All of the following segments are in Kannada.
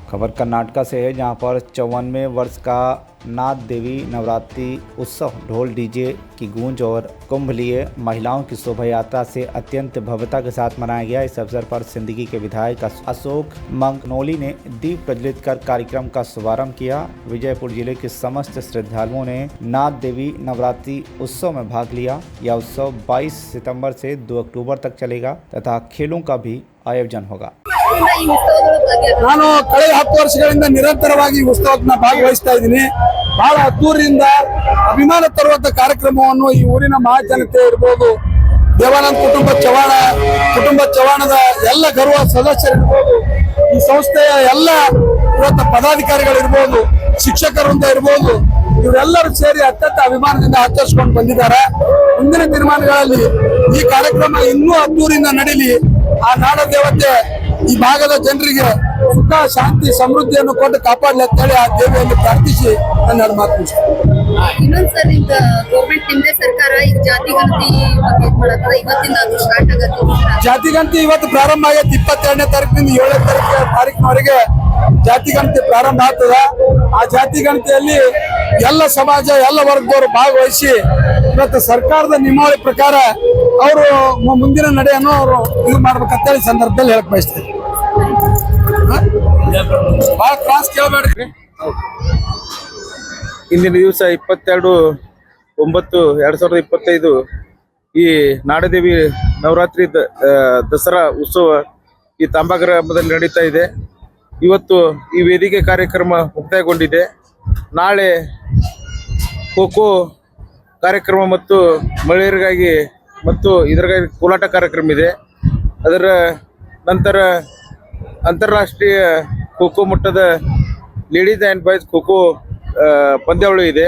खबर कर्नाटक से है, जहां पर 54वें वर्ष का नाथ देवी नवरात्रि उत्सव ढोल डीजे की गूंज और कुंभ लिए महिलाओं की शोभा यात्रा से अत्यंत भव्यता के साथ मनाया गया। इस अवसर पर सिंदगी के विधायक अशोक मंगनोली ने दीप प्रज्वलित कर कार्यक्रम का शुभारंभ किया। विजयपुर जिले के समस्त श्रद्धालुओं ने नाथ देवी नवरात्रि उत्सव में भाग लिया। यह उत्सव 22 सितंबर से 2 अक्टूबर तक चलेगा तथा खेलों का भी आयोजन होगा। ನಾನು ಕಳೆದ 10 ವರ್ಷಗಳಿಂದ ನಿರಂತರವಾಗಿ ಈ ಉತ್ಸವಕ್ಕೆ ಭಾಗವಹಿಸ್ತಾ ಇದ್ದೀನಿ. ಬಹಳ ಅದ್ದೂರಿಯಿಂದ ಅಭಿಮಾನ ತರುವಂತ ಕಾರ್ಯಕ್ರಮವನ್ನು ಈ ಊರಿನ ಮಹಾಜನತೆ ಇರಬಹುದು, ದೇವಾನಂದ ಕುಟುಂಬ ಚವಾಣದ ಎಲ್ಲ ಗೌರವ ಸದಸ್ಯರಿರ್ಬೋದು, ಈ ಸಂಸ್ಥೆಯ ಎಲ್ಲ ಇವತ್ತು ಪದಾಧಿಕಾರಿಗಳಿರ್ಬೋದು, ಶಿಕ್ಷಕರಿಂದ ಇರ್ಬೋದು, ಇವರೆಲ್ಲರೂ ಸೇರಿ ಅತ್ಯಂತ ಅಭಿಮಾನದಿಂದ ಆಚರಿಸಿಕೊಂಡು ಬಂದಿದ್ದಾರೆ. ಮುಂದಿನ ದಿನಮಾನಗಳಲ್ಲಿ ಈ ಕಾರ್ಯಕ್ರಮ ಇನ್ನೂ ಅದ್ದೂರಿಯಿಂದ ನಡೀಲಿ. ಆ ನಾಡ ದೇವತೆ ಈ ಭಾಗದ ಜನರಿಗೆ ಸುಖ ಶಾಂತಿ ಸಮೃದ್ಧಿಯನ್ನು ಕೊಟ್ಟು ಕಾಪಾಡಲಿ ಅಂತ ಹೇಳಿ ಆ ದೇವಿಯಲ್ಲಿ ಪ್ರಾರ್ಥಿಸಿ ನನ್ನ ಮಾತು ಇನ್ನೊಂದ್ಸರಿ ಈಗ ಗೌರ್ಮೆಂಟ್ ನಿಮ್ದೇ ಸರ್ಕಾರ ಈಗ ಜಾತಿಗಣತಿ ಇವತ್ತಿಂದ ಅದು ಸ್ಟಾರ್ಟ್ ಆಗತ್ತೆ. ಜಾತಿಗಣತಿ ಇವತ್ತು ಪ್ರಾರಂಭ ಆಗೈತಿ. 22ನೇ ತಾರೀಕಿನಿಂದ 7ನೇ ತಾರೀಕಿನವರೆಗೆ ಜಾತಿಗಣತಿ ಪ್ರಾರಂಭ ಆಗ್ತದ. ಆ ಜಾತಿಗಣತಿಯಲ್ಲಿ ಎಲ್ಲ ಸಮಾಜ ಎಲ್ಲ ವರ್ಗದವರು ಭಾಗವಹಿಸಿ ಇವತ್ತು ಸರ್ಕಾರದ ನಿಯಮಾವಳಿ ಪ್ರಕಾರ ಅವರು ಮುಂದಿನ ನಡೆಯನ್ನು ಅವರು ಇದು ಮಾಡ್ಬೇಕಂತ ಹೇಳಿ ಸಂದರ್ಭದಲ್ಲಿ ಹೇಳಕ್ ಬಯಸ್ತೇವೆ. ಬಹಳ ಕ್ಲಾಸ್ ಕೇಳಬೇಡ್ರಿ. ಇಂದಿನ ದಿವಸ 22/9/2025 ಈ ನಾಡದೇವಿ ನವರಾತ್ರಿ ದಸರಾ ಉತ್ಸವ ಈ ತಾಂಬಾ ಗ್ರಾಮದಲ್ಲಿ ನಡೀತಾ ಇದೆ. ಇವತ್ತು ಈ ವೇದಿಕೆ ಕಾರ್ಯಕ್ರಮ ಮುಕ್ತಾಯಗೊಂಡಿದೆ. ನಾಳೆ ಖೋ ಕಾರ್ಯಕ್ರಮ ಮತ್ತು ಮಹಿಳೆಯರಿಗಾಗಿ ಮತ್ತು ಇದರಿಗಾಗಿ ಕೋಲಾಟ ಕಾರ್ಯಕ್ರಮ ಇದೆ. ಅದರ ನಂತರ ಅಂತಾರಾಷ್ಟ್ರೀಯ ಖೋ ಮಟ್ಟದ ಲೇಡೀಸ್ ಆ್ಯಂಡ್ ಬಾಯ್ಸ್ ಖೋ ಪಂದ್ಯಾವಳಿ ಇದೆ.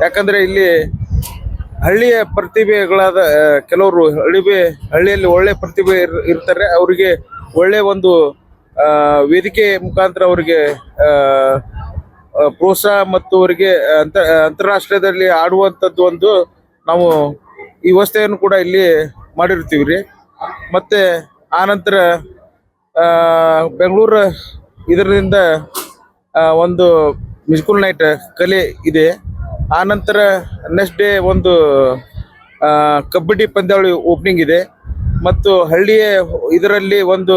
ಯಾಕಂದರೆ ಇಲ್ಲಿ ಹಳ್ಳಿಯ ಪ್ರತಿಭೆಗಳಾದ ಕೆಲವರು ಹಳ್ಳಿಯಲ್ಲಿ ಒಳ್ಳೆಯ ಪ್ರತಿಭೆ ಇರ್ತಾರೆ. ಅವರಿಗೆ ಒಳ್ಳೆಯ ಒಂದು ವೇದಿಕೆ ಮುಖಾಂತರ ಅವರಿಗೆ ಪ್ರೋತ್ಸಾಹ ಮತ್ತು ಅವರಿಗೆ ಅಂತಾರಾಷ್ಟ್ರೀಯದಲ್ಲಿ ಆಡುವಂಥದ್ದು ಒಂದು ನಾವು ಈ ವ್ಯವಸ್ಥೆಯನ್ನು ಕೂಡ ಇಲ್ಲಿ ಮಾಡಿರ್ತೀವಿ ರೀ. ಮತ್ತು ಆನಂತರ ಬೆಂಗಳೂರು ಇದರಿಂದ ಒಂದು ಮ್ಯೂಸಿಕಲ್ ನೈಟ್ ಕಲೆ ಇದೆ. ಆನಂತರ ನೆಕ್ಸ್ಟ್ ಡೇ ಒಂದು ಕಬಡ್ಡಿ ಪಂದ್ಯಾವಳಿ ಓಪನಿಂಗ್ ಇದೆ. ಮತ್ತು ಹಳ್ಳಿಯ ಇದರಲ್ಲಿ ಒಂದು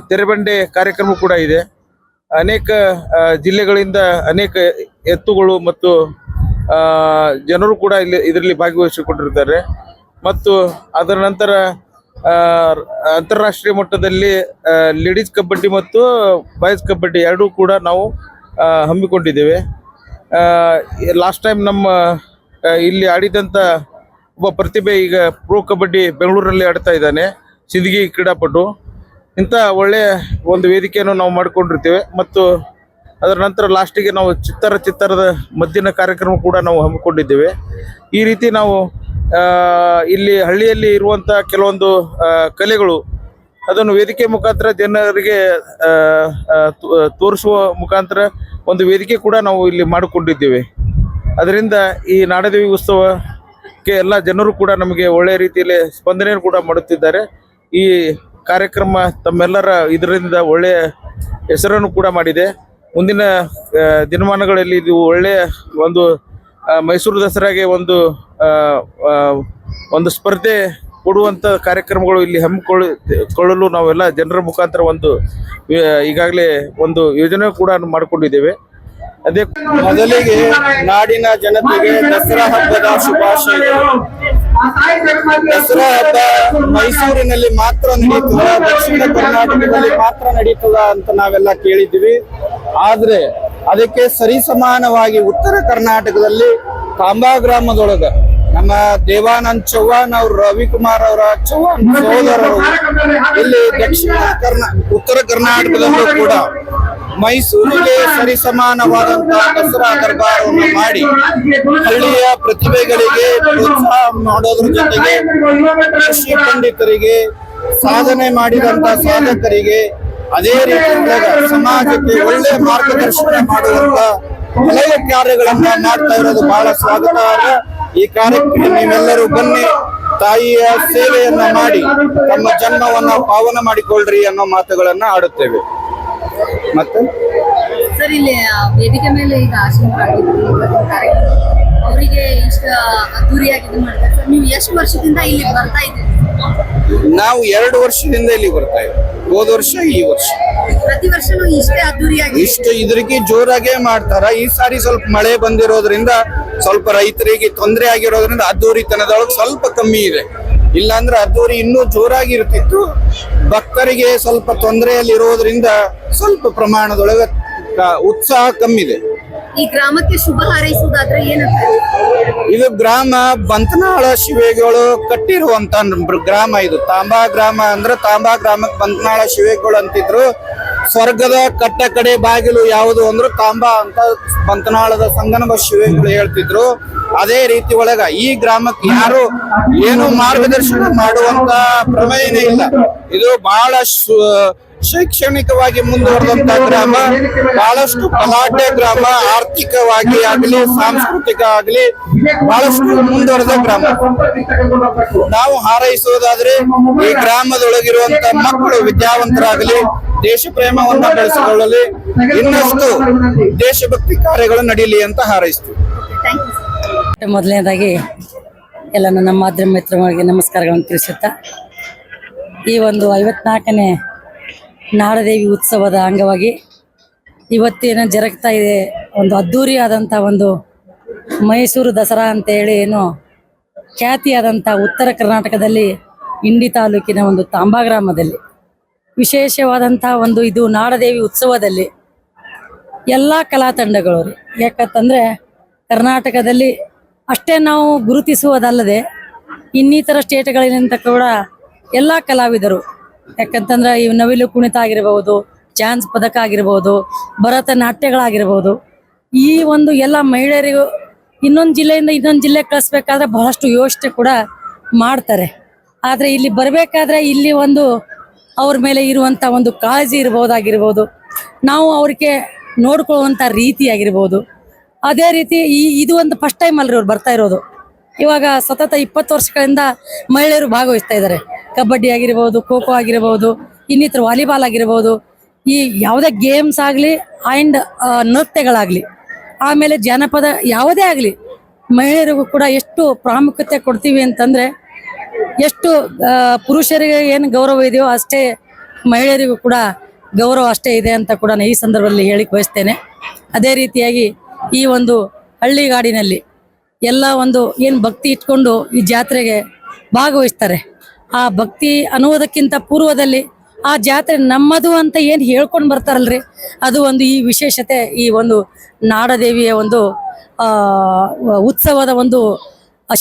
ತೆರೆಬಂಡೆ ಕಾರ್ಯಕ್ರಮ ಕೂಡ ಇದೆ. ಅನೇಕ ಜಿಲ್ಲೆಗಳಿಂದ ಅನೇಕ ಎತ್ತುಗಳು ಮತ್ತು ಜನರು ಕೂಡ ಇದರಲ್ಲಿ ಭಾಗವಹಿಸಿಕೊಂಡಿರ್ತಾರೆ. ಮತ್ತು ಅದರ ನಂತರ ಅಂತಾರಾಷ್ಟ್ರೀಯ ಮಟ್ಟದಲ್ಲಿ ಲೇಡೀಸ್ ಕಬಡ್ಡಿ ಮತ್ತು ಬಾಯ್ಸ್ ಕಬಡ್ಡಿ ಎರಡೂ ಕೂಡ ನಾವು ಹಮ್ಮಿಕೊಂಡಿದ್ದೇವೆ. ಲಾಸ್ಟ್ ಟೈಮ್ ನಮ್ಮ ಇಲ್ಲಿ ಆಡಿದಂಥ ಒಬ್ಬ ಪ್ರತಿಭೆ ಈಗ ಪ್ರೋ ಕಬಡ್ಡಿ ಬೆಂಗಳೂರಲ್ಲಿ ಆಡ್ತಾ ಇದ್ದಾನೆ, ಸಿಂದಗಿ ಕ್ರೀಡಾಪಟು. ಇಂಥ ಒಳ್ಳೆಯ ಒಂದು ವೇದಿಕೆಯನ್ನು ನಾವು ಮಾಡಿಕೊಂಡಿರ್ತೇವೆ. ಮತ್ತು ಅದರ ನಂತರ ಲಾಸ್ಟಿಗೆ ನಾವು ಚಿತ್ತರದ ಮಧ್ಯಾಹ್ನ ಕಾರ್ಯಕ್ರಮ ಕೂಡ ನಾವು ಹಮ್ಮಿಕೊಂಡಿದ್ದೇವೆ. ಈ ರೀತಿ ನಾವು ಇಲ್ಲಿ ಹಳ್ಳಿಯಲ್ಲಿ ಇರುವಂಥ ಕೆಲವೊಂದು ಕಲೆಗಳು ಅದನ್ನು ವೇದಿಕೆ ಮುಖಾಂತರ ಜನರಿಗೆ ತೋರಿಸುವ ಮುಖಾಂತರ ಒಂದು ವೇದಿಕೆ ಕೂಡ ನಾವು ಇಲ್ಲಿ ಮಾಡಿಕೊಂಡಿದ್ದೇವೆ. ಅದರಿಂದ ಈ ನಾಡದೇವಿ ಉತ್ಸವಕ್ಕೆ ಎಲ್ಲ ಜನರು ಕೂಡ ನಮಗೆ ಒಳ್ಳೆಯ ರೀತಿಯಲ್ಲಿ ಸ್ಪಂದನೆಯನ್ನು ಕೂಡ ಮಾಡುತ್ತಿದ್ದಾರೆ. ಈ ಕಾರ್ಯಕ್ರಮ ತಮ್ಮೆಲ್ಲರ ಇದರಿಂದ ಒಳ್ಳೆಯ ಹೆಸರನ್ನು ಕೂಡ ಮಾಡಿದೆ. ಮುಂದಿನ ದಿನಮಾನಗಳಲ್ಲಿ ಇದು ಒಳ್ಳೆಯ ಒಂದು ಮೈಸೂರು ದಸರಾಗೆ ಒಂದು ಸ್ಪರ್ಧೆ ಕೊಡುವಂಥ ಕಾರ್ಯಕ್ರಮಗಳು ಇಲ್ಲಿ ಹಮ್ಮಿಕೊಳ್ಳಲು ನಾವೆಲ್ಲ ಜನರ ಮುಖಾಂತರ ಒಂದು ಈಗಾಗಲೇ ಒಂದು ಯೋಜನೆ ಕೂಡ ಮಾಡಿಕೊಂಡಿದ್ದೇವೆ. ಅದೇ ಮೊದಲಿಗೆ ನಾಡಿನ ಜನತೆಗೆ ದಸರಾ ಹಬ್ಬದ ಶುಭಾಶಯಗಳು. ದಸರಾ ಹಬ್ಬ ಮೈಸೂರಿನಲ್ಲಿ ಮಾತ್ರ ನಡೀತದ, ದಕ್ಷಿಣ ಕರ್ನಾಟಕದಲ್ಲಿ ಮಾತ್ರ ನಡೀತದ ಅಂತ ನಾವೆಲ್ಲ ಕೇಳಿದ್ವಿ. ಆದ್ರೆ ಅದಕ್ಕೆ ಸರಿಸಮಾನವಾಗಿ ಉತ್ತರ ಕರ್ನಾಟಕದಲ್ಲಿ ತಾಂಬಾ ಗ್ರಾಮದೊಳಗ ನಮ್ಮ ದೇವಾನಂದ್ ಚವ್ಹಾಣ್ ಅವರು, ರವಿಕುಮಾರ್ ಅವರ ಚವ್ಹಾಣ್ ಸಹೋದರರು ಇಲ್ಲಿ ಉತ್ತರ ಕರ್ನಾಟಕದಲ್ಲೂ ಕೂಡ ಮೈಸೂರಿಗೆ ಸರಿಸಮಾನವಾದಂತಹ ದಸರಾ ದರ್ಬಾರವನ್ನು ಮಾಡಿ ಹಳ್ಳಿಯ ಪ್ರತಿಭೆಗಳಿಗೆ ಪ್ರೋತ್ಸಾಹ ಮಾಡೋದ್ರ ಜೊತೆಗೆ ಕೃಷಿ ಪಂಡಿತರಿಗೆ, ಸಾಧನೆ ಮಾಡಿದಂತ ಸಾಧಕರಿಗೆ, ಅದೇ ರೀತಿಯಾಗ ಸಮಾಜಕ್ಕೆ ಒಳ್ಳೆ ಮಾರ್ಗದರ್ಶನ ಮಾಡುವಂತ ಹಲವು ಕಾರ್ಯಗಳನ್ನ ಮಾಡ್ತಾ ಇರೋದು ಬಹಳ ಸ್ವಾಗತಾರ್ಹ. ಈ ಕಾರ್ಯಕ್ರಮ ನೀವೆಲ್ಲರೂ ಬನ್ನಿ, ತಾಯಿಯ ಸೇವೆಯನ್ನ ಮಾಡಿ ತಮ್ಮ ಜನ್ಮವನ್ನ ಪಾವನ ಮಾಡಿಕೊಳ್ಳ್ರಿ ಅನ್ನೋ ಮಾತುಗಳನ್ನ ಆಡುತ್ತೇವೆ. ಮತ್ತೆ ಸರ್ ಇಲ್ಲಿ ವೇದಿಕೆ ಮೇಲೆ ಈಗ ಆಶೀರ್ವಾದಿದ್ರು ಅವರಿಗೆ ಇಷ್ಟ ಅದ್ದೂರಿಯಾಗಿ ಇದು ಮಾಡ್ತಾರೆ ಸರ್. ನೀವು ಎಷ್ಟು ವರ್ಷದಿಂದ ಇಲ್ಲಿ ಬರ್ತಾ ಇದ್ದೀರಿ? ನಾವು 2 ವರ್ಷದಿಂದ ಇಲ್ಲಿ ಬರ್ತಾ ಇದ್ದೀವಿ. ಹೋದ ವರ್ಷ ಈ ವರ್ಷ ಪ್ರತಿ ವರ್ಷನೂ ಇಷ್ಟೇ ಅದ್ದೂರಿಯಾಗಿ ಇಷ್ಟು ಇದ್ರಿಗೆ ಜೋರಾಗೆ ಮಾಡ್ತಾರ. ಈ ಸಾರಿ ಸ್ವಲ್ಪ ಮಳೆ ಬಂದಿರೋದ್ರಿಂದ ಸ್ವಲ್ಪ ರೈತರಿಗೆ ತೊಂದರೆ ಆಗಿರೋದ್ರಿಂದ ಅದ್ದೂರಿತನದೊಳಗೆ ಸ್ವಲ್ಪ ಕಮ್ಮಿ ಇದೆ. ಇಲ್ಲಾಂದ್ರೆ ಅದ್ದೂರಿ ಇನ್ನೂ ಜೋರಾಗಿ ಇರ್ತಿತ್ತು. ಭಕ್ತರಿಗೆ ಸ್ವಲ್ಪ ತೊಂದರೆಯಲ್ಲಿ ಇರೋದ್ರಿಂದ ಸ್ವಲ್ಪ ಪ್ರಮಾಣದೊಳಗೆ ಉತ್ಸಾಹ ಕಮ್ಮಿ ಇದೆ. ಈ ಗ್ರಾಮಕ್ಕೆ ಶುಭ ಹಾರೈಸುವುದಾದ್ರೆ ಏನಂತ? ಇದು ಗ್ರಾಮ ಬಂತನಾಳ ಶಿವೆಗಳು ಕಟ್ಟಿರುವಂತ ಗ್ರಾಮ. ಇದು ತಾಂಬಾ ಗ್ರಾಮ ಅಂದ್ರೆ ತಾಂಬಾ ಗ್ರಾಮಕ್ಕೆ ಬಂತನಾಳ ಶಿವೆಗಳು ಅಂತಿದ್ರು. ಸ್ವರ್ಗದ ಕಟ್ಟ ಕಡೆ ಬಾಗಿಲು ಯಾವುದು ಅಂದ್ರೆ ತಾಂಬಾ ಅಂತ ಬಂತನಾಳದ ಸಂಗನವ ಶಿವೆಗಳು ಹೇಳ್ತಿದ್ರು. ಅದೇ ರೀತಿ ಒಳಗ ಈ ಗ್ರಾಮಕ್ಕೆ ಯಾರು ಏನು ಮಾರ್ಗದರ್ಶನ ಮಾಡುವಂತ ಪ್ರಮೇಯನೇ ಇಲ್ಲ. ಇದು ಬಹಳ ಶೈಕ್ಷಣಿಕವಾಗಿ ಮುಂದುವರೆದಂತ ಗ್ರಾಮ, ಬಹಳಷ್ಟು ಗಲಾಟೆ ಗ್ರಾಮ, ಆರ್ಥಿಕವಾಗಿ ಆಗಲಿ ಸಾಂಸ್ಕೃತಿಕ ಆಗಲಿ ಬಹಳಷ್ಟು ಮುಂದುವರೆದ ಗ್ರಾಮ. ನಾವು ಹಾರೈಸುವುದಾದ್ರೆ ಈ ಗ್ರಾಮದೊಳಗಿರುವಂತ ಮಕ್ಕಳು ವಿದ್ಯಾವಂತರಾಗಲಿ, ದೇಶ ಪ್ರೇಮವನ್ನ ಬೆಳೆಸಿಕೊಳ್ಳಲಿ, ಇನ್ನಷ್ಟು ದೇಶಭಕ್ತಿ ಕಾರ್ಯಗಳು ನಡೀಲಿ ಅಂತ ಹಾರೈಸ್ತೀವಿ. ಮೊದಲನೇದಾಗಿ ಎಲ್ಲ ನನ್ನ ಮಾಧ್ಯಮ ಮಿತ್ರರಿಗೆ ನಮಸ್ಕಾರಗಳನ್ನು ತಿಳಿಸುತ್ತಾ, ಈ ಒಂದು 54ನೇ ನಾಡದೇವಿ ಉತ್ಸವದ ಅಂಗವಾಗಿ ಇವತ್ತೇನು ಜರುಗ್ತಾ ಇದೆ ಒಂದು ಅದ್ಧೂರಿಯಾದಂಥ ಒಂದು ಮೈಸೂರು ದಸರಾ ಅಂತ ಹೇಳಿ ಏನು ಖ್ಯಾತಿಯಾದಂಥ ಉತ್ತರ ಕರ್ನಾಟಕದಲ್ಲಿ ಇಂಡಿ ತಾಲೂಕಿನ ಒಂದು ತಾಂಬಾ ಗ್ರಾಮದಲ್ಲಿ ವಿಶೇಷವಾದಂಥ ಒಂದು ಇದು ನಾಡದೇವಿ ಉತ್ಸವದಲ್ಲಿ ಎಲ್ಲ ಕಲಾ ತಂಡಗಳು ರೀ. ಯಾಕಂತಂದರೆ ಕರ್ನಾಟಕದಲ್ಲಿ ಅಷ್ಟೇ ನಾವು ಗುರುತಿಸುವುದಲ್ಲದೆ ಇನ್ನಿತರ ಸ್ಟೇಟ್ಗಳಿಂದ ಕೂಡ ಎಲ್ಲ ಕಲಾವಿದರು, ಯಾಕಂತಂದ್ರೆ ಈ ನವಿಲು ಕುಣಿತ ಆಗಿರ್ಬೋದು, ಚಾನ್ಸ್ ಪದಕ ಆಗಿರ್ಬೋದು, ಭರತನಾಟ್ಯಗಳಾಗಿರ್ಬೋದು, ಈ ಒಂದು ಎಲ್ಲ ಮಹಿಳೆಯರಿಗೂ ಇನ್ನೊಂದು ಜಿಲ್ಲೆಯಿಂದ ಇನ್ನೊಂದು ಜಿಲ್ಲೆಗೆ ಕಳಿಸ್ಬೇಕಾದ್ರೆ ಬಹಳಷ್ಟು ಯೋಚನೆ ಕೂಡ ಮಾಡ್ತಾರೆ. ಆದರೆ ಇಲ್ಲಿ ಬರಬೇಕಾದ್ರೆ ಇಲ್ಲಿ ಒಂದು ಅವ್ರ ಮೇಲೆ ಇರುವಂಥ ಒಂದು ಕಾಳಜಿ ಇರ್ಬೋದಾಗಿರ್ಬೋದು, ನಾವು ಅವ್ರಿಗೆ ನೋಡ್ಕೊಳ್ಳುವಂಥ ರೀತಿ ಆಗಿರ್ಬೋದು. ಅದೇ ರೀತಿ ಇದು ಒಂದು ಫಸ್ಟ್ ಟೈಮ್ ಅಲ್ರಿ ಅವ್ರು ಬರ್ತಾ ಇರೋದು. ಇವಾಗ ಸತತ 20 ವರ್ಷಗಳಿಂದ ಮಹಿಳೆಯರು ಭಾಗವಹಿಸ್ತಾ ಇದ್ದಾರೆ. ಕಬಡ್ಡಿ ಆಗಿರ್ಬೋದು, ಖೋ ಖೋ ಆಗಿರ್ಬೋದು, ಇನ್ನಿತರ ವಾಲಿಬಾಲ್ ಆಗಿರ್ಬೋದು, ಈ ಯಾವುದೇ ಗೇಮ್ಸ್ ಆಗಲಿ ಆ್ಯಂಡ್ ನೃತ್ಯಗಳಾಗಲಿ, ಆಮೇಲೆ ಜಾನಪದ ಯಾವುದೇ ಆಗಲಿ ಮಹಿಳೆಯರಿಗೂ ಕೂಡ ಎಷ್ಟು ಪ್ರಾಮುಖ್ಯತೆ ಕೊಡ್ತೀವಿ ಅಂತಂದರೆ, ಎಷ್ಟು ಪುರುಷರಿಗೆ ಏನು ಗೌರವ ಇದೆಯೋ ಅಷ್ಟೇ ಮಹಿಳೆಯರಿಗೂ ಕೂಡ ಗೌರವ ಅಷ್ಟೇ ಇದೆ ಅಂತ ಕೂಡ ನಾನು ಈ ಸಂದರ್ಭದಲ್ಲಿ ಹೇಳಿಕ್ಕೆ ಬಯಸ್ತೇನೆ. ಅದೇ ರೀತಿಯಾಗಿ ಈ ಒಂದು ಹಳ್ಳಿಗಾಡಿನಲ್ಲಿ ಎಲ್ಲ ಒಂದು ಏನು ಭಕ್ತಿ ಇಟ್ಕೊಂಡು ಈ ಜಾತ್ರೆಗೆ ಭಾಗವಹಿಸ್ತಾರೆ. ಆ ಭಕ್ತಿ ಅನ್ನೋದಕ್ಕಿಂತ ಪೂರ್ವದಲ್ಲಿ ಆ ಜಾತ್ರೆ ನಮ್ಮದು ಅಂತ ಏನು ಹೇಳ್ಕೊಂಡು ಬರ್ತಾರಲ್ರಿ, ಅದು ಒಂದು ಈ ವಿಶೇಷತೆ, ಈ ಒಂದು ನಾಡದೇವಿಯ ಒಂದು ಉತ್ಸವದ ಒಂದು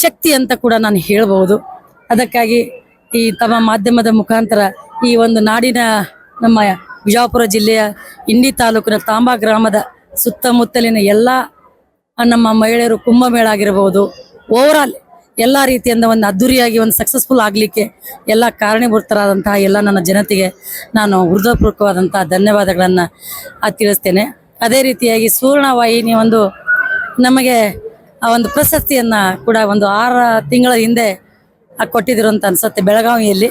ಶಕ್ತಿ ಅಂತ ಕೂಡ ನಾನು ಹೇಳ್ಬೋದು. ಅದಕ್ಕಾಗಿ ಈ ತಮ್ಮ ಮಾಧ್ಯಮದ ಮುಖಾಂತರ ಈ ಒಂದು ನಾಡಿನ ನಮ್ಮ ವಿಜಯಪುರ ಜಿಲ್ಲೆಯ ಇಂಡಿ ತಾಲೂಕಿನ ತಾಂಬಾ ಗ್ರಾಮದ ಸುತ್ತಮುತ್ತಲಿನ ಎಲ್ಲ ನಮ್ಮ ಮಹಿಳೆಯರು ಕುಂಭಮೇಳ ಆಗಿರ್ಬೋದು, ಓವರಾಲ್ ಎಲ್ಲ ರೀತಿಯಿಂದ ಒಂದು ಅದ್ದೂರಿಯಾಗಿ ಒಂದು ಸಕ್ಸಸ್ಫುಲ್ ಆಗಲಿಕ್ಕೆ ಎಲ್ಲ ಕಾರಣೀಭೂತರಾದಂತಹ ಎಲ್ಲ ನನ್ನ ಜನತೆಗೆ ನಾನು ಹೃದಯಪೂರ್ವಕವಾದಂಥ ಧನ್ಯವಾದಗಳನ್ನು ತಿಳಿಸ್ತೇನೆ. ಅದೇ ರೀತಿಯಾಗಿ ಸುವರ್ಣ ವಾಹಿನಿ ಒಂದು ನಮಗೆ ಆ ಒಂದು ಪ್ರಶಸ್ತಿಯನ್ನು ಕೂಡ ಒಂದು 6 ತಿಂಗಳ ಹಿಂದೆ ಕೊಟ್ಟಿದ್ರು ಅಂತ ಅನ್ಸುತ್ತೆ ಬೆಳಗಾವಿಯಲ್ಲಿ.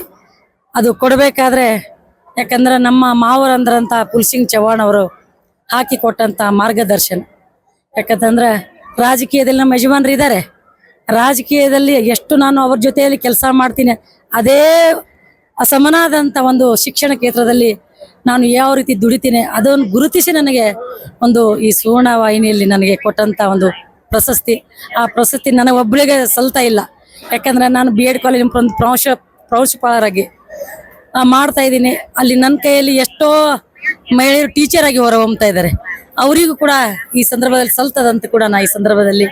ಅದು ಕೊಡಬೇಕಾದ್ರೆ ಯಾಕಂದ್ರೆ ನಮ್ಮ ಮಾವರಂದ್ರಂಥ ಪುಲ್ಸಿಂಗ್ ಚವ್ಹಾಣ್ ಅವರು ಹಾಕಿ ಕೊಟ್ಟಂಥ ಮಾರ್ಗದರ್ಶನ. ಯಾಕಂತಂದ್ರೆ ರಾಜಕೀಯದಲ್ಲಿ ನಮ್ಮ ಯಜಮಾನ್ರು ಇದ್ದಾರೆ, ರಾಜಕೀಯದಲ್ಲಿ ಎಷ್ಟು ನಾನು ಅವ್ರ ಜೊತೆಯಲ್ಲಿ ಕೆಲಸ ಮಾಡ್ತೀನಿ, ಅದೇ ಅಸಮನಾದಂಥ ಒಂದು ಶಿಕ್ಷಣ ಕ್ಷೇತ್ರದಲ್ಲಿ ನಾನು ಯಾವ ರೀತಿ ದುಡಿತೀನಿ ಅದನ್ನು ಗುರುತಿಸಿ ನನಗೆ ಒಂದು ಈ ಸುವರ್ಣ ವಾಹಿನಿಯಲ್ಲಿ ನನಗೆ ಕೊಟ್ಟಂಥ ಒಂದು ಪ್ರಶಸ್ತಿ. ಆ ಪ್ರಶಸ್ತಿ ನನಗೆ ಒಬ್ಬಳಿಗೆ ಸಲ್ತಾ ಇಲ್ಲ. ಯಾಕಂದರೆ ನಾನು BEd ಕಾಲೇಜಿನ ಒಂದು ಪ್ರಾಂಶುಪಾಲರಾಗಿ ಮಾಡ್ತಾ ಇದ್ದೀನಿ. ಅಲ್ಲಿ ನನ್ನ ಕೈಯಲ್ಲಿ ಎಷ್ಟೋ ಮಹಿಳೆಯರು ಟೀಚರ್ ಆಗಿ ಹೊರಹೊಮ್ತಾ ಇದ್ದಾರೆ. ಅವರಿಗೂ ಕೂಡ ಈ ಸಂದರ್ಭದಲ್ಲಿ ಸಲ್ತದಂತ ಕೂಡ ನಾನು ಈ ಸಂದರ್ಭದಲ್ಲಿ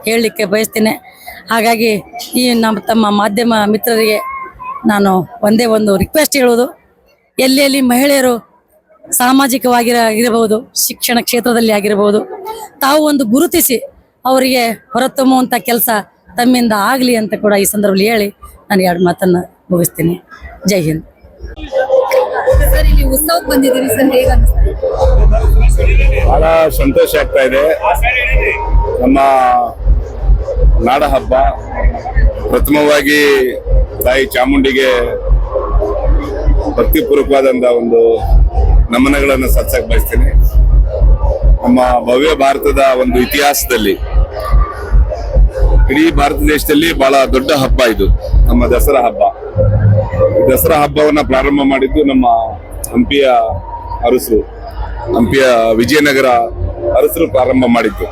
ಹೇಳಲಿಕ್ಕೆ ಬಯಸ್ತೇನೆ. ಹಾಗಾಗಿ ಈ ತಮ್ಮ ಮಾಧ್ಯಮ ಮಿತ್ರರಿಗೆ ನಾನು ಒಂದೇ ಒಂದು ರಿಕ್ವೆಸ್ಟ್ ಹೇಳೋದು, ಎಲ್ಲೆಲ್ಲಿ ಮಹಿಳೆಯರು ಸಾಮಾಜಿಕವಾಗಿರಬಹುದು, ಶಿಕ್ಷಣ ಕ್ಷೇತ್ರದಲ್ಲಿ ಆಗಿರ್ಬೋದು, ತಾವು ಒಂದು ಗುರುತಿಸಿ ಅವರಿಗೆ ಹೊರತುಂಬುವಂಥ ಕೆಲಸ ತಮ್ಮಿಂದ ಆಗಲಿ ಅಂತ ಕೂಡ ಈ ಸಂದರ್ಭದಲ್ಲಿ ಹೇಳಿ ನಾನು 2 ಮಾತನ್ನು ಮುಗಿಸ್ತೀನಿ. ಜೈ ಹಿಂದ್. ಸರ್ ಇಲ್ಲಿ ಉತ್ಸವಕ್ಕೆ ಬಂದಿದ್ದೀರಿ ಸರ್, ಹೇಗೆ ಅನಿಸ್ತಾ ಇದೆ? ಬಹಳ ಸಂತೋಷ ಆಗ್ತಾ ಇದೆ. ನಮ್ಮ ನಾಡ ಹಬ್ಬ ಪ್ರಥಮವಾಗಿ ತಾಯಿ ಚಾಮುಂಡಿಗೆ ಭಕ್ತಿಪೂರ್ವಕವಾದಂಥ ಒಂದು ನಮನಗಳನ್ನು ಸಲ್ಲಿಸಕ್ ಬಯಸ್ತೀನಿ. ನಮ್ಮ ಭವ್ಯ ಭಾರತದ ಒಂದು ಇತಿಹಾಸದಲ್ಲಿ ಇಡೀ ಭಾರತ ದೇಶದಲ್ಲಿ ಬಹಳ ದೊಡ್ಡ ಹಬ್ಬ ಇದು ನಮ್ಮ ದಸರಾ ಹಬ್ಬ. ದಸರಾ ಹಬ್ಬವನ್ನ ಪ್ರಾರಂಭ ಮಾಡಿದ್ದು ನಮ್ಮ ಹಂಪಿಯ ಅರಸರು, ಹಂಪಿಯ ವಿಜಯನಗರ ಅರಸರು ಪ್ರಾರಂಭ ಮಾಡಿದ್ದು.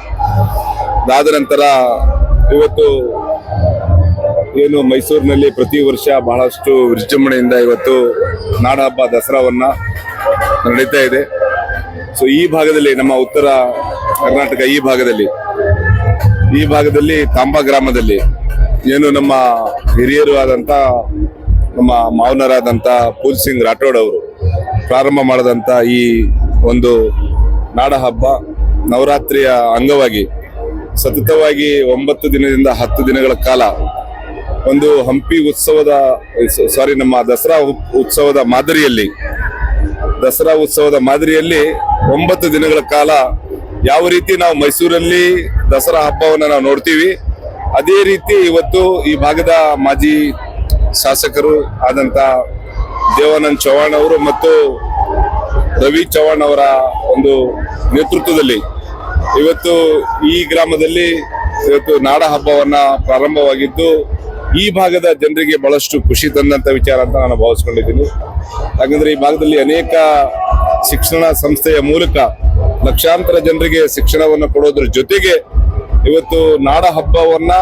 ಅದಾದ ನಂತರ ಇವತ್ತು ಏನು ಮೈಸೂರಿನಲ್ಲಿ ಪ್ರತಿ ವರ್ಷ ಬಹಳಷ್ಟು ವಿಜೃಂಭಣೆಯಿಂದ ಇವತ್ತು ನಾಡ ಹಬ್ಬ ದಸರಾವನ್ನ ನಡೀತಾ ಇದೆ. ಸೊ ಈ ಭಾಗದಲ್ಲಿ ನಮ್ಮ ಉತ್ತರ ಕರ್ನಾಟಕ ಈ ಭಾಗದಲ್ಲಿ ತಾಂಬಾ ಗ್ರಾಮದಲ್ಲಿ ಏನು ನಮ್ಮ ಹಿರಿಯರು ಆದಂತ ನಮ್ಮ ಮಾವನರಾದಂತ ಫೂಲ್ ಸಿಂಗ್ ರಾಠೋಡ್ ಅವರು ಪ್ರಾರಂಭ ಮಾಡಿದಂತ ಈ ಒಂದು ನಾಡ ಹಬ್ಬ ನವರಾತ್ರಿಯ ಅಂಗವಾಗಿ ಸತತವಾಗಿ 9 ದಿನದಿಂದ 10 ದಿನಗಳ ಕಾಲ ಒಂದು ಹಂಪಿ ನಮ್ಮ ದಸರಾ ಉತ್ಸವದ ಮಾದರಿಯಲ್ಲಿ 9 ದಿನಗಳ ಕಾಲ ಯಾವ ರೀತಿ ನಾವು ಮೈಸೂರಲ್ಲಿ ದಸರಾ ಹಬ್ಬವನ್ನ ನಾವು ನೋಡ್ತೀವಿ, ಅದೇ ರೀತಿ ಇವತ್ತು ಈ ಭಾಗದ ಮಾಜಿ ಶಾಸಕರು ಆದಂತ ದೇವಾನಂದ್ ಚೌಹಾಣ್ ಅವರು ಮತ್ತು ರವಿ ಚೌಹಾಣ್ ಅವರ ಒಂದು ನೇತೃತ್ವದಲ್ಲಿ ಇವತ್ತು ಈ ಗ್ರಾಮದಲ್ಲಿ ಇವತ್ತು ನಾಡ ಹಬ್ಬವನ್ನ ಪ್ರಾರಂಭವಾಗಿದ್ದು ಈ ಭಾಗದ ಜನರಿಗೆ ಬಹಳಷ್ಟು ಖುಷಿ ತಂದಂತ ವಿಚಾರ ಅಂತ ನಾನು ಭಾವಿಸ್ಕೊಂಡಿದ್ದೀನಿ. ಯಾಕಂದ್ರೆ ಈ ಭಾಗದಲ್ಲಿ ಅನೇಕ ಶಿಕ್ಷಣ ಸಂಸ್ಥೆಯ ಮೂಲಕ ಲಕ್ಷಾಂತರ ಜನರಿಗೆ ಶಿಕ್ಷಣವನ್ನು ಕೊಡೋದ್ರ ಜೊತೆಗೆ ಇವತ್ತು ನಾಡ ಹಬ್ಬವನ್ನ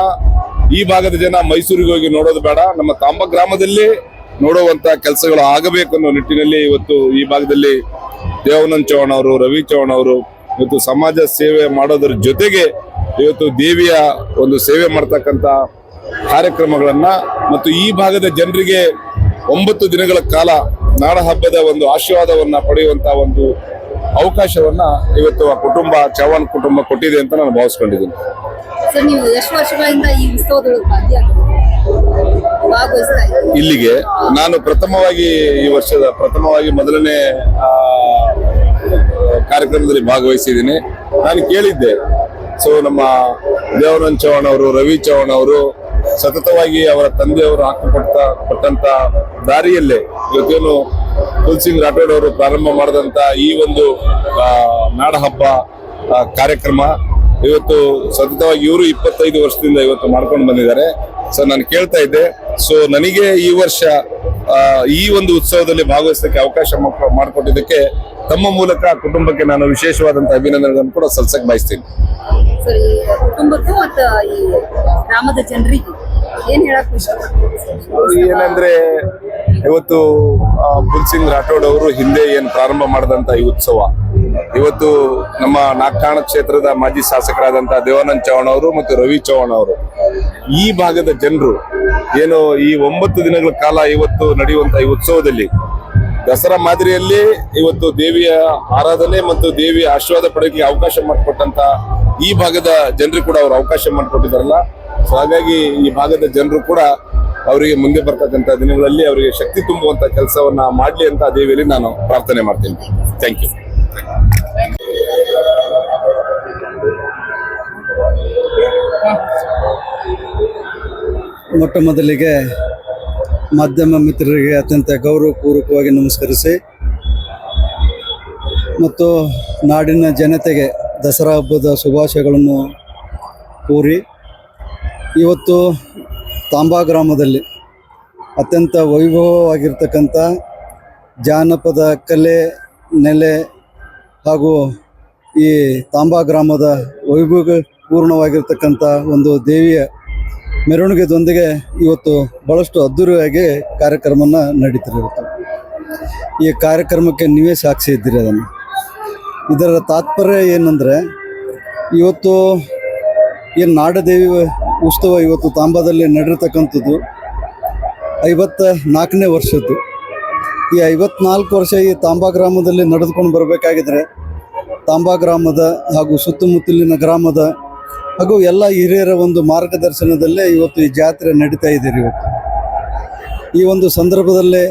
ಈ ಭಾಗದ ಜನ ಮೈಸೂರಿಗೆ ಹೋಗಿ ನೋಡೋದು ಬೇಡ, ನಮ್ಮ ತಾಂಬಾ ಗ್ರಾಮದಲ್ಲಿ ನೋಡುವಂತ ಕೆಲಸಗಳು ಆಗಬೇಕು ಅನ್ನೋ ನಿಟ್ಟಿನಲ್ಲಿ ಇವತ್ತು ಈ ಭಾಗದಲ್ಲಿ ದೇವಾನಂದ್ ಚೌಹಾಣ್ ಅವರು, ರವಿ ಚೌಹಾಣ್ ಅವರು ಇವತ್ತು ಸಮಾಜ ಸೇವೆ ಮಾಡೋದ್ರ ಜೊತೆಗೆ ಇವತ್ತು ದೇವಿಯ ಒಂದು ಸೇವೆ ಮಾಡ್ತಕ್ಕಂತ ಕಾರ್ಯಕ್ರಮಗಳನ್ನ ಮತ್ತು ಈ ಭಾಗದ ಜನರಿಗೆ 9 ದಿನಗಳ ಕಾಲ ನಾಡ ಹಬ್ಬದ ಒಂದು ಆಶೀರ್ವಾದವನ್ನ ಪಡೆಯುವಂತ ಒಂದು ಅವಕಾಶವನ್ನ ಇವತ್ತು ಆ ಚೌಹಾಣ್ ಕುಟುಂಬ ಕೊಟ್ಟಿದೆ ಅಂತ ನಾನು ಭಾವಿಸ್ಕೊಂಡಿದ್ದೀನಿ. ಸರ್, ನೀವು ಎಷ್ಟು ವರ್ಷಗಳಿಂದ ಈ ಉತ್ಸವದೊಳಗೆ ಭಾಗವಹಿಸ್ತಾ ಇದ್ದೀರಿ? ಇಲ್ಲಿಗೆ ನಾನು ಈ ವರ್ಷದ ಮೊದಲನೇ ಕಾರ್ಯಕ್ರಮದಲ್ಲಿ ಭಾಗವಹಿಸಿದ್ದೀನಿ. ನಾನು ಕೇಳಿದ್ದೆ, ಸೊ ನಮ್ಮ ದೇವಾನಂದ್ ಚೌಹಾಣ್ ಅವರು, ರವಿ ಚೌಹಾಣ್ ಅವರು ಸತತವಾಗಿ ಅವರ ತಂದೆಯವರು ಕೊಟ್ಟಂತ ದಾರಿಯಲ್ಲೇ ಇವತ್ತೇನು ಫೂಲ್ ಸಿಂಗ್ ರಾಠೋಡ್ ಅವರು ಪ್ರಾರಂಭ ಮಾಡಿದಂತ ಈ ಒಂದು ನಾಡ ಹಬ್ಬ ಕಾರ್ಯಕ್ರಮ ಇವತ್ತು ಸತತವಾಗಿ ಇವರು 25 ವರ್ಷದಿಂದ ಇವತ್ತು ಮಾಡ್ಕೊಂಡು ಬಂದಿದ್ದಾರೆ. ಸೊ ನಾನು ಕೇಳ್ತಾ ಇದ್ದೆ, ಸೊ ನನಗೆ ಈ ವರ್ಷ ಈ ಒಂದು ಉತ್ಸವದಲ್ಲಿ ಭಾಗವಹಿಸಲಿಕ್ಕೆ ಅವಕಾಶ ಮಾಡಿಕೊಟ್ಟಿದ್ದಕ್ಕೆ ತಮ್ಮ ಮೂಲಕ ಕುಟುಂಬಕ್ಕೆ ನಾನು ವಿಶೇಷವಾದಂತಹ ಅಭಿನಂದನೆಗಳನ್ನು ಕೂಡ ಸಲ್ಲಿಸಕ್ಕೆ ಬಯಸ್ತೀನಿ. ಸರಿ, ಕುಟುಂಬಕ್ಕೂ ಮತ್ತು ಈ ಗ್ರಾಮದ ಜನರಿಗೆ ಏನ್ ಹೇಳಕ್ ಇಷ್ಟಪಡ್ತೀರಿ? ಏನಂದ್ರೆ ಇವತ್ತು ಫೂಲ್ ಸಿಂಗ್ ರಾಠೋಡ್ ಅವರು ಹಿಂದೆ ಏನ್ ಪ್ರಾರಂಭ ಮಾಡಿದಂತ ಈ ಉತ್ಸವ ಇವತ್ತು ನಮ್ಮ ನಾಗಠಾಣ ಕ್ಷೇತ್ರದ ಮಾಜಿ ಶಾಸಕರಾದಂತಹ ದೇವಾನಂದ್ ಚೌಹಾಣ್ ಅವರು ಮತ್ತು ರವಿ ಚೌಹಾಣ್ ಅವರು ಈ ಭಾಗದ ಜನರು ಏನು ಈ 9 ದಿನಗಳ ಕಾಲ ಇವತ್ತು ನಡೆಯುವಂತ ಈ ಉತ್ಸವದಲ್ಲಿ ದಸರಾ ಮಾದರಿಯಲ್ಲಿ ಇವತ್ತು ದೇವಿಯ ಆರಾಧನೆ ಮತ್ತು ದೇವಿಯ ಆಶೀರ್ವಾದ ಪಡೆಯಕ್ಕೆ ಅವಕಾಶ ಮಾಡಿಕೊಟ್ಟಂತ ಈ ಭಾಗದ ಜನರು ಕೂಡ ಅವರು ಅವಕಾಶ ಮಾಡಿಕೊಟ್ಟಿದ್ದಾರಲ್ಲ. ಸೊ ಹಾಗಾಗಿ ಈ ಭಾಗದ ಜನರು ಕೂಡ ಅವರಿಗೆ ಮುಂದೆ ಬರ್ತಕ್ಕಂಥ ದಿನಗಳಲ್ಲಿ ಅವರಿಗೆ ಶಕ್ತಿ ತುಂಬುವಂತ ಕೆಲಸವನ್ನ ಮಾಡ್ಲಿ ಅಂತ ದೇವಿಯಲ್ಲಿ ನಾನು ಪ್ರಾರ್ಥನೆ ಮಾಡ್ತೀನಿ. Thank you. ಮೊಟ್ಟ ಮೊದಲಿಗೆ ಮಾಧ್ಯಮ ಮಿತ್ರರಿಗೆ ಅತ್ಯಂತ ಗೌರವಪೂರ್ವಕವಾಗಿ ನಮಸ್ಕರಿಸಿ ಮತ್ತು ನಾಡಿನ ಜನತೆಗೆ ದಸರಾ ಹಬ್ಬದ ಶುಭಾಶಯಗಳನ್ನು ಕೋರಿ ಇವತ್ತು ತಾಂಬಾ ಗ್ರಾಮದಲ್ಲಿ ಅತ್ಯಂತ ವೈಭವವಾಗಿರ್ತಕ್ಕಂಥ ಜಾನಪದ ಕಲೆ ನೆಲೆ ಹಾಗೂ ಈ ತಾಂಬಾ ಗ್ರಾಮದ ವೈಭವಪೂರ್ಣವಾಗಿರ್ತಕ್ಕಂಥ ಒಂದು ದೇವಿಯ ಮೆರವಣಿಗೆದೊಂದಿಗೆ ಇವತ್ತು ಭಾಳಷ್ಟು ಅದ್ಧೂರಿಯಾಗಿ ಕಾರ್ಯಕ್ರಮನ ನಡೀತಿರುತ್ತೆ. ಈ ಕಾರ್ಯಕ್ರಮಕ್ಕೆ ನೀವೇ ಸಾಕ್ಷಿ ಇದ್ದೀರಿ. ಇದರ ತಾತ್ಪರ್ಯ ಏನಂದರೆ, ಇವತ್ತು ಏನು ನಾಡದೇವಿ ಉತ್ಸವ ಇವತ್ತು ತಾಂಬಾದಲ್ಲಿ ನಡೆದಿರ್ತಕ್ಕಂಥದ್ದು 54ನೇ ವರ್ಷದ್ದು. ಈ 54 ವರ್ಷ ಈ ತಾಂಬಾ ಗ್ರಾಮದಲ್ಲಿ ನಡೆದುಕೊಂಡು ಬರಬೇಕಾಗಿದ್ರೆ ತಾಂಬಾ ಗ್ರಾಮದ ಹಾಗೂ ಸುತ್ತಮುತ್ತಲಿನ ಗ್ರಾಮದ ಹಾಗೂ ಎಲ್ಲ ಹಿರಿಯರ ಒಂದು ಮಾರ್ಗದರ್ಶನದಲ್ಲೇ ಇವತ್ತು ಈ ಜಾತ್ರೆ ನಡೀತಾ ಇದ್ದೀರಿ. ಇವತ್ತು ಈ ಒಂದು ಸಂದರ್ಭದಲ್ಲೇ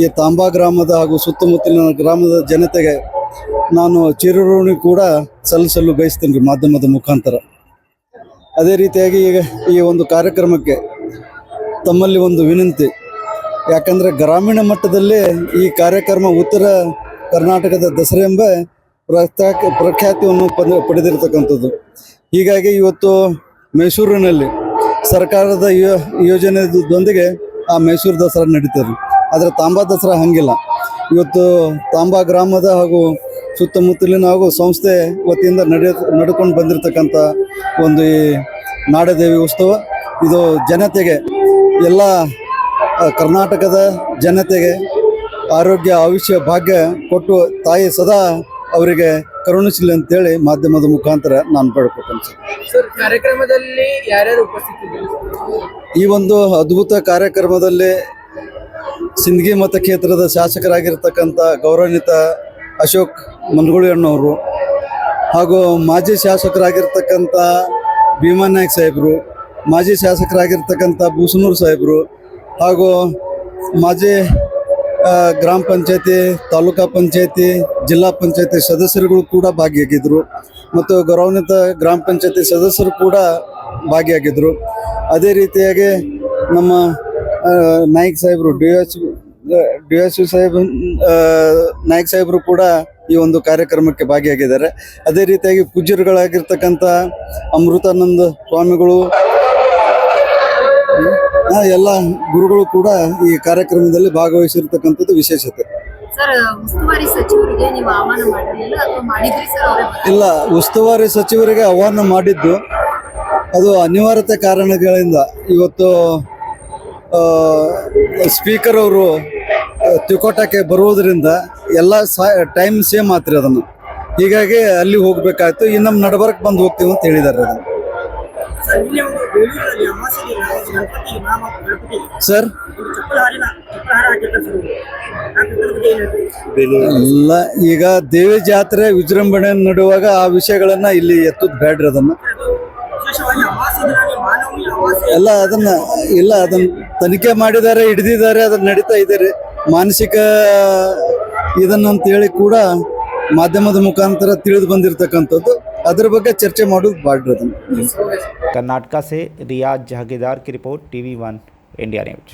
ಈ ತಾಂಬಾ ಗ್ರಾಮದ ಹಾಗೂ ಸುತ್ತಮುತ್ತಲಿನ ಗ್ರಾಮದ ಜನತೆಗೆ ನಾನು ಚಿರಋಣಿ ಕೂಡ ಸಲ್ಲಿಸಲು ಬಯಸ್ತೀನಿ ರೀ ಮಾಧ್ಯಮದ ಮುಖಾಂತರ. ಅದೇ ರೀತಿಯಾಗಿ ಈಗ ಈ ಒಂದು ಕಾರ್ಯಕ್ರಮಕ್ಕೆ ತಮ್ಮಲ್ಲಿ ಒಂದು ವಿನಂತಿ, ಯಾಕಂದರೆ ಗ್ರಾಮೀಣ ಮಟ್ಟದಲ್ಲೇ ಈ ಕಾರ್ಯಕ್ರಮ ಉತ್ತರ ಕರ್ನಾಟಕದ ದಸರಾ ಎಂಬ ಪ್ರಖ್ಯಾತಿಯನ್ನು ಪಡೆದಿರತಕ್ಕಂಥದ್ದು. ಹೀಗಾಗಿ ಇವತ್ತು ಮೈಸೂರಿನಲ್ಲಿ ಸರ್ಕಾರದ ಯೋಜನೆದೊಂದಿಗೆ ಆ ಮೈಸೂರು ದಸರಾ ನಡೀತದೆ. ಆದರೆ ತಾಂಬಾ ದಸರಾ ಹಂಗಿಲ್ಲ. ಇವತ್ತು ತಾಂಬಾ ಗ್ರಾಮದ ಹಾಗೂ ಸುತ್ತಮುತ್ತಲಿನ ಹಾಗೂ ಸಂಸ್ಥೆ ವತಿಯಿಂದ ನಡ್ಕೊಂಡು ಬಂದಿರತಕ್ಕಂಥ ಒಂದು ಈ ನಾಡದೇವಿ ಉತ್ಸವ ಇದು ಜನತೆಗೆ, ಎಲ್ಲ ಕರ್ನಾಟಕದ ಜನತೆಗೆ ಆರೋಗ್ಯ ಆಯುಷ್ಯ ಭಾಗ್ಯ ಕೊಟ್ಟು ತಾಯಿ ಸದಾ ಅವರಿಗೆ ಕರುಣಿಸಲಿ ಅಂತೇಳಿ ಮಾಧ್ಯಮದ ಮುಖಾಂತರ ನಾನು ಬೇಡ್ಕೊತೇನೆ ಸರ್. ಕಾರ್ಯಕ್ರಮದಲ್ಲಿ ಯಾರ್ಯಾರು ಉಪಸ್ಥಿತಿದ್ದರು? ಈ ಒಂದು ಅದ್ಭುತ ಕಾರ್ಯಕ್ರಮದಲ್ಲಿ ಸಿಂದಗಿ ಮತಕ್ಷೇತ್ರದ ಶಾಸಕರಾಗಿರ್ತಕ್ಕಂಥ ಗೌರವಾನ್ವಿತ ಅಶೋಕ್ ಮನಗುಳಿ ಅಣ್ಣವರು ಹಾಗೂ ಮಾಜಿ ಶಾಸಕರಾಗಿರ್ತಕ್ಕಂಥ ಭೀಮಾ ನಾಯ್ಕ ಸಾಹೇಬರು, ಮಾಜಿ ಶಾಸಕರಾಗಿರ್ತಕ್ಕಂಥ ಬೂಸನೂರು ಸಾಹೇಬರು ಹಾಗೂ ಮಾಜಿ ಗ್ರಾಮ ಪಂಚಾಯತಿ, ತಾಲೂಕಾ ಪಂಚಾಯತಿ, ಜಿಲ್ಲಾ ಪಂಚಾಯತಿ ಸದಸ್ಯರುಗಳು ಕೂಡ ಭಾಗಿಯಾಗಿದ್ದರು ಮತ್ತು ಗೌರವಾನ್ವಿತ ಗ್ರಾಮ ಪಂಚಾಯತಿ ಸದಸ್ಯರು ಕೂಡ ಭಾಗಿಯಾಗಿದ್ದರು. ಅದೇ ರೀತಿಯಾಗಿ ನಮ್ಮ ನಾಯ್ಕ ಸಾಹೇಬರು ಡಿ ಎಸ್ ಸಾಹೇಬ್ ನಾಯ್ಕ ಸಾಹೇಬರು ಕೂಡ ಈ ಒಂದು ಕಾರ್ಯಕ್ರಮಕ್ಕೆ ಭಾಗಿಯಾಗಿದ್ದಾರೆ. ಅದೇ ರೀತಿಯಾಗಿ ಪೂಜ್ಯರುಗಳಾಗಿರ್ತಕ್ಕಂಥ ಅಮೃತಾನಂದ ಸ್ವಾಮಿಗಳು, ಎಲ್ಲ ಗುರುಗಳು ಕೂಡ ಈ ಕಾರ್ಯಕ್ರಮದಲ್ಲಿ ಭಾಗವಹಿಸಿರ್ತಕ್ಕಂಥದ್ದು ವಿಶೇಷತೆ. ಸರ್, ಉಸ್ತುವಾರಿ ಸಚಿವರಿಗೆ ನೀವು ಆಹ್ವಾನ ಮಾಡಿರಲಿಲ್ಲ ಅಥವಾ ಮಾಡಿದ್ರಿ ಸರ್? ಅವರೇ ಇಲ್ಲ, ಉಸ್ತುವಾರಿ ಸಚಿವರಿಗೆ ಆಹ್ವಾನ ಮಾಡಿದ್ದು ಅದು ಅನಿವಾರ್ಯತೆ ಕಾರಣಗಳಿಂದ. ಇವತ್ತು ಸ್ಪೀಕರ್ ಅವರು ತಿಕೋಟಕ್ಕೆ ಬರುವುದರಿಂದ ಎಲ್ಲ ಟೈಮ್ ಸೇಮ್ ಆತ್ರಿ ಅದನ್ನು. ಹೀಗಾಗಿ ಅಲ್ಲಿ ಹೋಗ್ಬೇಕಾಯ್ತು. ಇನ್ನು ನಮ್ಮ ನಡಬರ್ಕ್ ಬಂದು ಹೋಗ್ತೀವಿ ಅಂತ ಹೇಳಿದ್ದಾರೆ ಅದನ್ನು. ಸರ್ ಇಲ್ಲ, ಈಗ ದೇವಿ ಜಾತ್ರೆ ವಿಜೃಂಭಣೆ ನಡುವಾಗ ಆ ವಿಷಯಗಳನ್ನ ಇಲ್ಲಿ ಎತ್ತುದು ಬೇಡ್ರಿ. ಅದನ್ನು ಎಲ್ಲ ಅದನ್ನ ತನಿಖೆ ಮಾಡಿದ್ದಾರೆ, ಹಿಡಿದಿದ್ದಾರೆ, ಅದನ್ನ ನಡೀತಾ ಇದ್ದಾರೆ. ಮಾನಸಿಕ ಇದನ್ನಂತ ಹೇಳಿ ಕೂಡ ಮಾಧ್ಯಮದ ಮುಖಾಂತರ ತಿಳಿದು ಬಂದಿರತಕ್ಕಂಥದ್ದು. ಅದ್ರ ಬಗ್ಗೆ ಚರ್ಚೆ ಮಾಡೋದು ಬೇಡ್ರಿ ಅದನ್ನು. कर्नाटका से रियाज जहागीरदार की रिपोर्ट, TV1 इंडिया न्यूज।